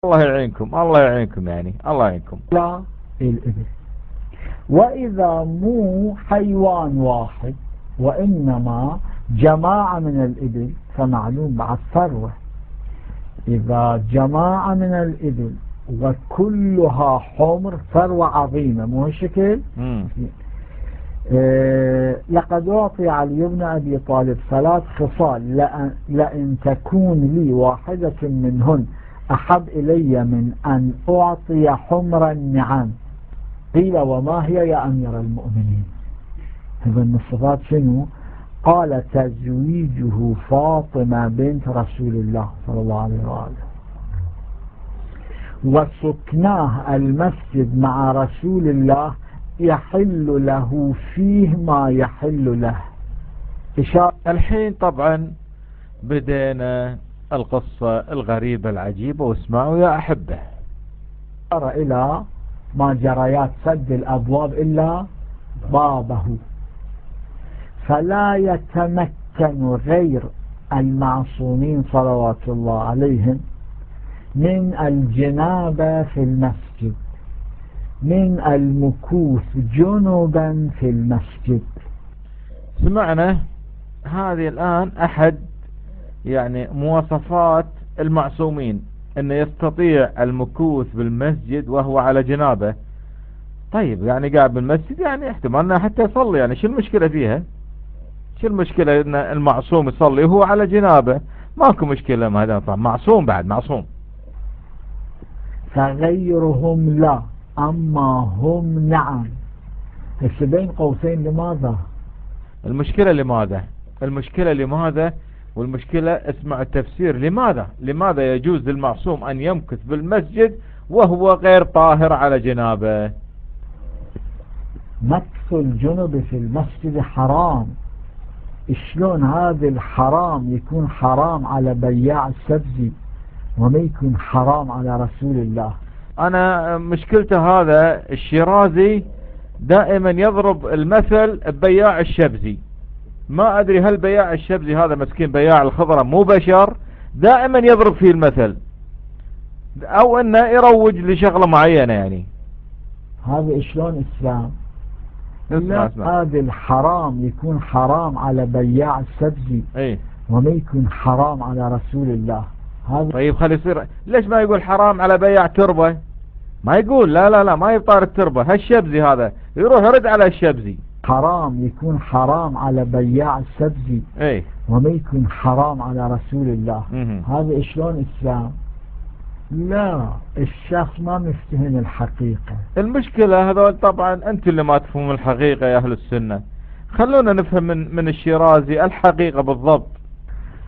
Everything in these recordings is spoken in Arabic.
الله يعينكم الله يعينكم يعني الله يعينكم. لا الإبل. وإذا مو حيوان واحد وإنما جماعة من الإبل فمعلوم بعد ثروة. إذا جماعة من الإبل وكلها حمر ثروة عظيمة مو هالشكل. لقد أعطي علي بن أبي طالب 3 خصال لأن تكون لي واحدة منهن أحب إلي من أن أعطي حمر النعام. قيل وما هي يا أمير المؤمنين؟ هذا من الصفات شنو؟ قال تزويجه فاطمة بنت رسول الله صلى الله عليه وآله وسكناه المسجد مع رسول الله يحل له فيه ما يحل له. الحين طبعا بدينا القصة الغريبة العجيبة واسمعوا يا أحبة. إلى ما جريات سد الأبواب إلا بابه، فلا يتمكن غير المعصومين صلوات الله عليهم من الجنابة في المسجد، من المكوث جنوبا في المسجد. سمعنا هذه الآن أحد يعني مواصفات المعصومين، أنه يستطيع المكوث بالمسجد وهو على جنابه. طيب يعني قاعد بالمسجد يعني احتمالنا حتى يصلي، يعني شو المشكلة فيها؟ شو المشكلة أن المعصوم يصلي وهو على جنابه؟ ماكو مشكلة، ما هذا طبعا معصوم بعد معصوم. فغيرهم لا أما هم نعم. بس بين قوسين لماذا؟ المشكلة لماذا؟ المشكلة لماذا؟ والمشكلة اسمع التفسير. لماذا يجوز للمعصوم أن يمكث بالمسجد وهو غير طاهر على جنابه؟ مكث الجنب في المسجد حرام. شلون هذا الحرام يكون حرام على بياع السبزي وما يكون حرام على رسول الله؟ أنا مشكلته هذا الشيرازي دائما يضرب المثل ببياع الشبزي. ما أدري هل بياع الشبزي هذا مسكين بياع الخضرة مو بشر؟ دائما يضرب فيه المثل، أو أنه يروج لشغلة معينة يعني. هذا شلون إسلام؟ اسمع. هذا الحرام يكون حرام على بياع السبزي وما يكون حرام على رسول الله. هذا طيب خلي يصير. ليش ما يقول حرام على بياع تربة؟ ما يقول لا ما يبطار التربة. هالشبزي هذا يروح يرد على الشبزي. حرام يكون حرام على بياع السبزي وما يكون حرام على رسول الله. هذا شلون إسلام؟ لا، الشخص ما مفتهم الحقيقة. المشكلة هذول طبعا أنت اللي ما تفهم الحقيقة يا أهل السنة. خلونا نفهم من الشيرازي الحقيقة بالضبط.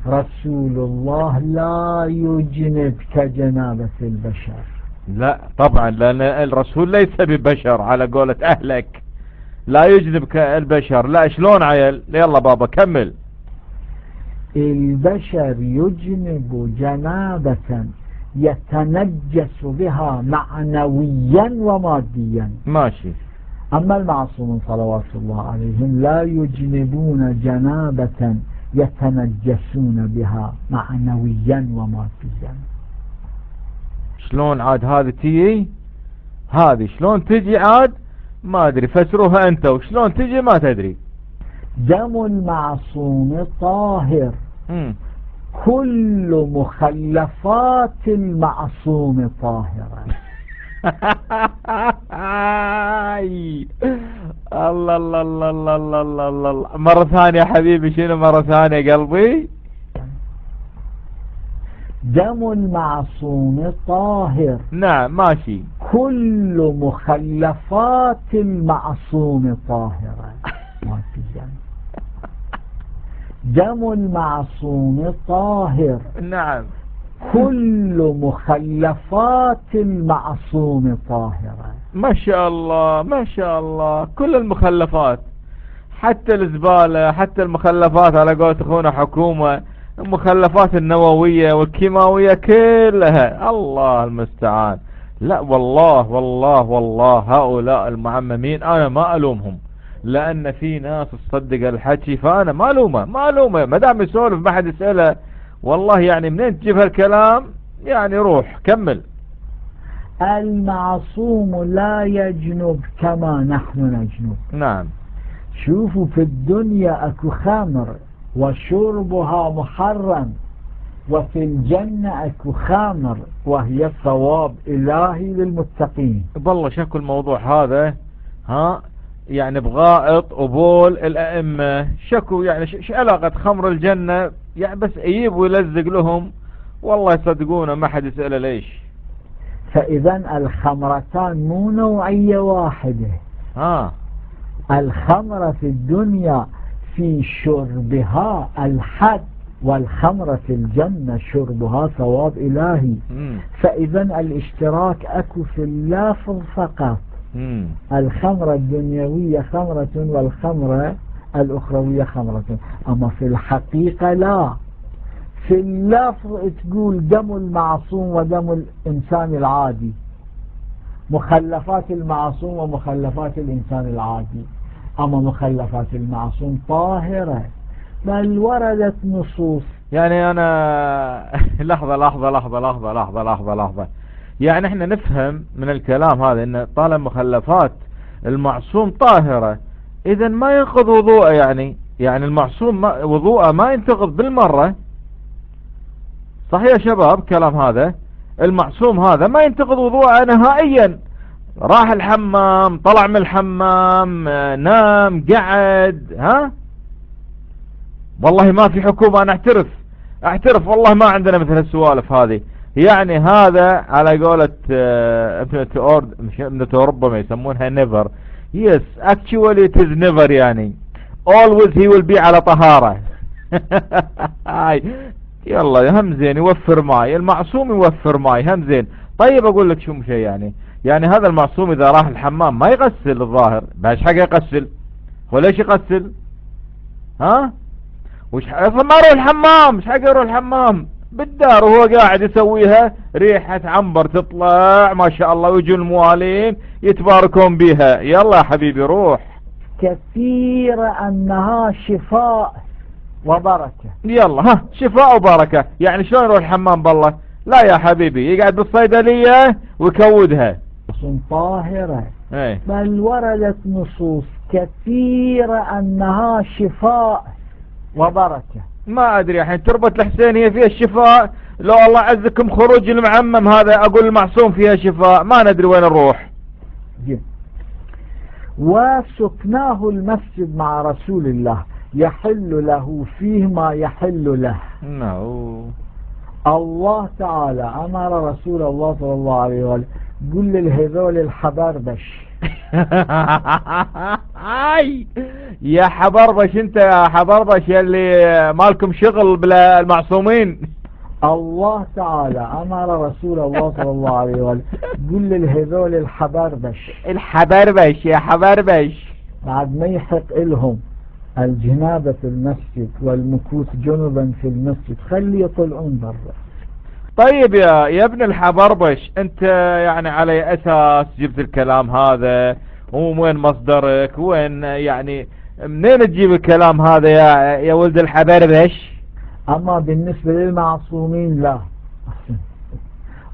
رسول الله لا يجنب كجنابة البشر. لا طبعا، لأن الرسول ليس ببشر على قولة أهلك. لا يجنب كالبشر. لا شلون عيل؟ يلا بابا كمل. البشر يجنب جنابة يتنجس بها معنويا وماديا. ماشي. أما المعصومون صلوات الله عليهم لا يجنبون جنابة يتنجسون بها معنويا وماديا. شلون عاد هذه شلون تجي عاد؟ ما أدري، فسروها أنت. وشلون تجي ما تدري. دم المعصوم طاهر. كل مخلفات المعصوم طاهرة. الله الله الله الله الله الله الله. مرة ثانية حبيبي. شنو مرة ثانية قلبي؟ دم المعصوم طاهر. نعم ماشي. كل مخلفات المعصوم طاهرة. دم المعصوم طاهر. نعم. كل مخلفات المعصوم طاهرة. ما شاء الله ما شاء الله. كل المخلفات، حتى الزبالة، حتى المخلفات على قولة اخونا حكومة، المخلفات النووية والكيماوية كلها. الله المستعان. لا والله والله والله هؤلاء المعممين انا ما الومهم، لان في ناس تصدق الحكي، فانا ما الومه ما دام يسولف ما حد يسأله. والله يعني منين تجيب هالكلام؟ يعني روح كمل. المعصوم لا يجنب كما نحن نجنب. نعم. شوفوا في الدنيا اكو خمر وشربها محرم، وفي الجنة اكو خمر وهي ثواب الهي للمتقين. والله شكو الموضوع هذا يعني بغائط وبول الأئمة شكو يعني شو علاقة خمر الجنة يعني بس يجيب ويلزق لهم، والله يصدقونه ما حد يسأله ليش. فإذا الخمرتان مو نوعية واحدة. الخمرة في الدنيا في شربها الحد، والخمرة في الجنة شربها ثواب إلهي. فإذا الاشتراك أكو في اللفظ فقط. الخمرة الدنيوية خمرة والخمرة الأخروية خمرة، أما في الحقيقة لا. في اللفظ تقول دم المعصوم ودم الإنسان العادي، مخلفات المعصوم ومخلفات الإنسان العادي، أما مخلفات المعصوم طاهرة، بل وردت نصوص. يعني أنا لحظة يعني احنا نفهم من الكلام هذا ان طالما مخلفات المعصوم طاهرة اذا ما ينقض وضوءه، يعني المعصوم وضوءه ما ينتقض بالمرة. صحيح يا شباب كلام هذا؟ المعصوم هذا ما ينتقض وضوءه نهائيا، راح الحمام طلع من الحمام نام قعد والله ما في حكومة. انا اعترف والله ما عندنا مثل السوالف هذه. يعني هذا على قولة ابنة ربما يسمونها never. yes actually it is never، يعني always he will be على طهارة. يلا هم زين يوفر ماي، المعصوم يوفر ماي هم زين. طيب اقول لك شو شيء، يعني هذا المعصوم اذا راح الحمام ما يغسل الظاهر، باش حاجة يغسل؟ وليش يغسل؟ وش ما يروح الحمام، مش حاجة يروح الحمام بالدار وهو قاعد يسويها، ريحة عنبر تطلع ما شاء الله ويجوا الموالين يتباركون بها. يلا يا حبيبي روح. كثير انها شفاء وبركة. يلا شفاء وبركة. يعني شلون يروح الحمام بالله؟ لا يا حبيبي يقعد بالصيدلية ويكودها طاهرة. بل وردت نصوص كثيرة انها شفاء وبركة. ما ادري الحين تربة الحسين هي فيها الشفاء، لو الله عزكم خروج المعمم هذا اقول المعصوم فيها شفاء، ما ندري وين نروح. وسكناه المسجد مع رسول الله يحل له فيه ما يحل له. الله تعالى امر رسول الله صلى الله عليه وسلم قل للهذول الحبربش. يا حبربش انت يا حبربش يلي مالكم شغل بلا المعصومين. الله تعالى امر رسول الله صلى الله عليه وسلم قل للهذول الحبربش يا حبربش بعد ما يحق لهم الجنابة في المسجد والمكوث جنبا في المسجد خلي يطلعون برا. طيب يا ابن الحبربش انت يعني على اساس جبت الكلام هذا، وين مصدرك؟ وين يعني منين تجيب الكلام هذا يا ولد الحبربش؟ اما بالنسبة للمعصومين لا.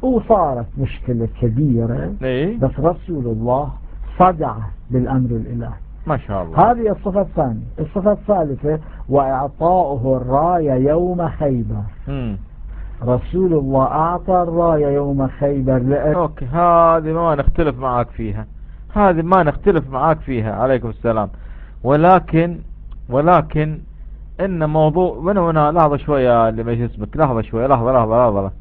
وصارت مشكلة كبيرة بس رسول الله صدع بالامر الالهي ما شاء الله. هذه الصفة الثانية. الصفة الثالثة واعطاؤه الراية يوم خيبر. رسول الله اعطى الراية يوم خيبر اوكي هذه ما نختلف معاك فيها، عليكم السلام. ولكن ان موضوع هنا لحظة شوية اللي ما اسمك، لحظة شوية لحظة.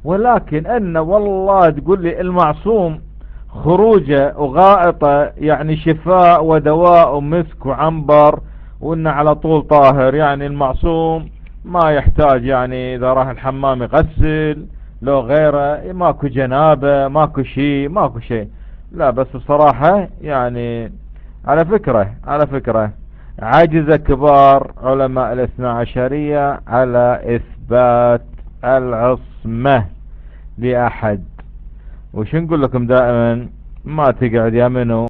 ولكن ان والله تقول لي المعصوم خروجه وغائطه يعني شفاء ودواء ومسك وعنبر وانه على طول طاهر، يعني المعصوم ما يحتاج يعني اذا راح الحمام يغسل لو غيره، ماكو جنابه ماكو شيء. لا بس بصراحة يعني على فكرة عجز كبار علماء الاثنى عشرية على اثبات العصمة لأحد. وش نقول لكم دائما؟ ما تقعد يا منو